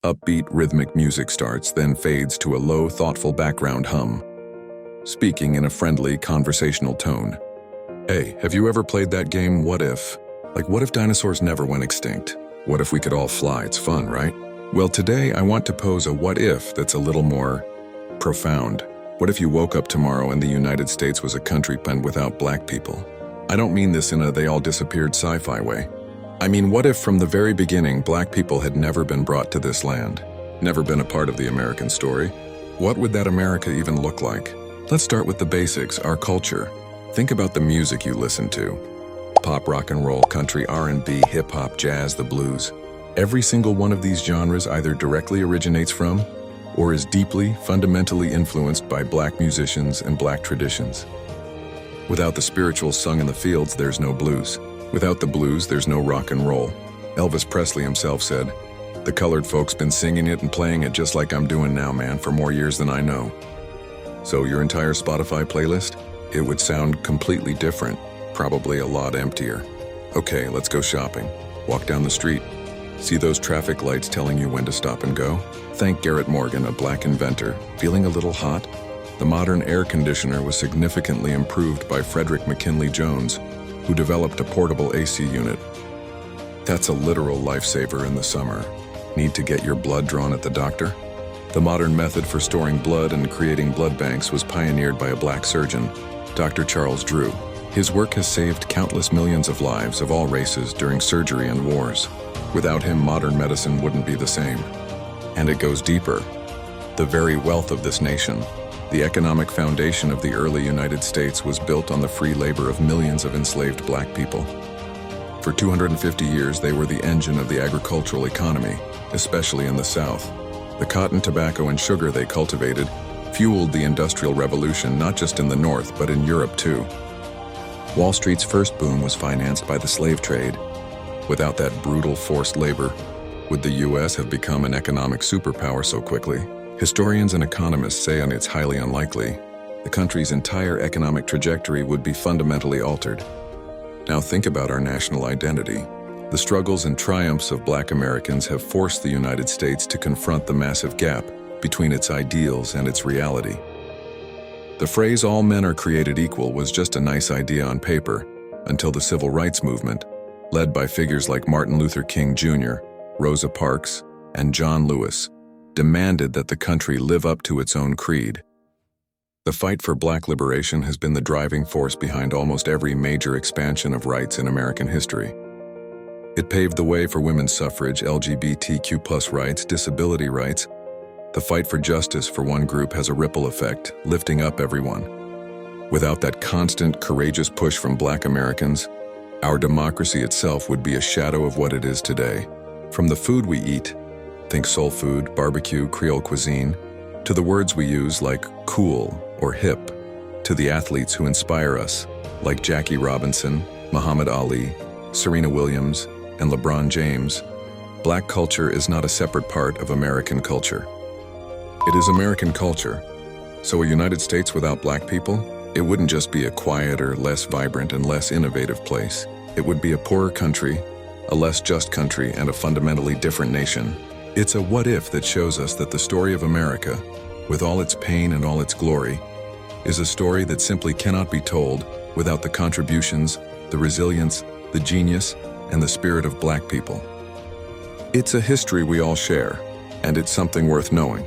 Upbeat, rhythmic music starts, then fades to a low, thoughtful background hum, speaking in a friendly, conversational tone. Hey, have you ever played that game, What If? Like, what if dinosaurs never went extinct? What if we could all fly? It's fun, right? Well, today I want to pose a what if that's a little more profound. What if you woke up tomorrow and the United States was a country without black people? I don't mean this in a they all disappeared sci-fi way. I mean, what if from the very beginning black people had never been brought to this land, never been a part of the American story? What would that America even look like? Let's start with the basics, our culture. Think about the music you listen to. Pop, rock and roll, country, R&B, hip-hop, jazz, the blues. Every single one of these genres either directly originates from or is deeply, fundamentally influenced by black musicians and black traditions. Without the spirituals sung in the fields, there's no blues. Without the blues, there's no rock and roll. Elvis Presley himself said, "The colored folks been singing it and playing it just like I'm doing now, man, for more years than I know." So your entire Spotify playlist? It would sound completely different, probably a lot emptier. Okay, let's go shopping. Walk down the street. See those traffic lights telling you when to stop and go? Thank Garrett Morgan, a black inventor. Feeling a little hot? The modern air conditioner was significantly improved by Frederick McKinley Jones, who developed a portable AC unit. That's a literal lifesaver in the summer. Need to get your blood drawn at the doctor? The modern method for storing blood and creating blood banks was pioneered by a black surgeon, Dr. Charles Drew. His work has saved countless millions of lives of all races during surgery and wars. Without him, modern medicine wouldn't be the same. And it goes deeper. The very wealth of this nation, the economic foundation of the early United States, was built on the free labor of millions of enslaved black people. For 250 years, they were the engine of the agricultural economy, especially in the South. The cotton, tobacco, and sugar they cultivated fueled the Industrial Revolution, not just in the North, but in Europe too. Wall Street's first boom was financed by the slave trade. Without that brutal forced labor, would the U.S. have become an economic superpower so quickly? Historians and economists say it's highly unlikely. The country's entire economic trajectory would be fundamentally altered. Now think about our national identity. The struggles and triumphs of black Americans have forced the United States to confront the massive gap between its ideals and its reality. The phrase "all men are created equal" was just a nice idea on paper until the Civil Rights Movement, led by figures like Martin Luther King Jr., Rosa Parks, and John Lewis, demanded that the country live up to its own creed. The fight for black liberation has been the driving force behind almost every major expansion of rights in American history. It paved the way for women's suffrage, LGBTQ+ rights, disability rights. The fight for justice for one group has a ripple effect, lifting up everyone. Without that constant, courageous push from black Americans, our democracy itself would be a shadow of what it is today. From the food we eat, think soul food, barbecue, Creole cuisine, to the words we use like cool or hip, to the athletes who inspire us, like Jackie Robinson, Muhammad Ali, Serena Williams, and LeBron James, black culture is not a separate part of American culture. It is American culture. So a United States without black people, it wouldn't just be a quieter, less vibrant, and less innovative place. It would be a poorer country, a less just country, and a fundamentally different nation. It's a what if that shows us that the story of America, with all its pain and all its glory, is a story that simply cannot be told without the contributions, the resilience, the genius, and the spirit of black people. It's a history we all share, and it's something worth knowing.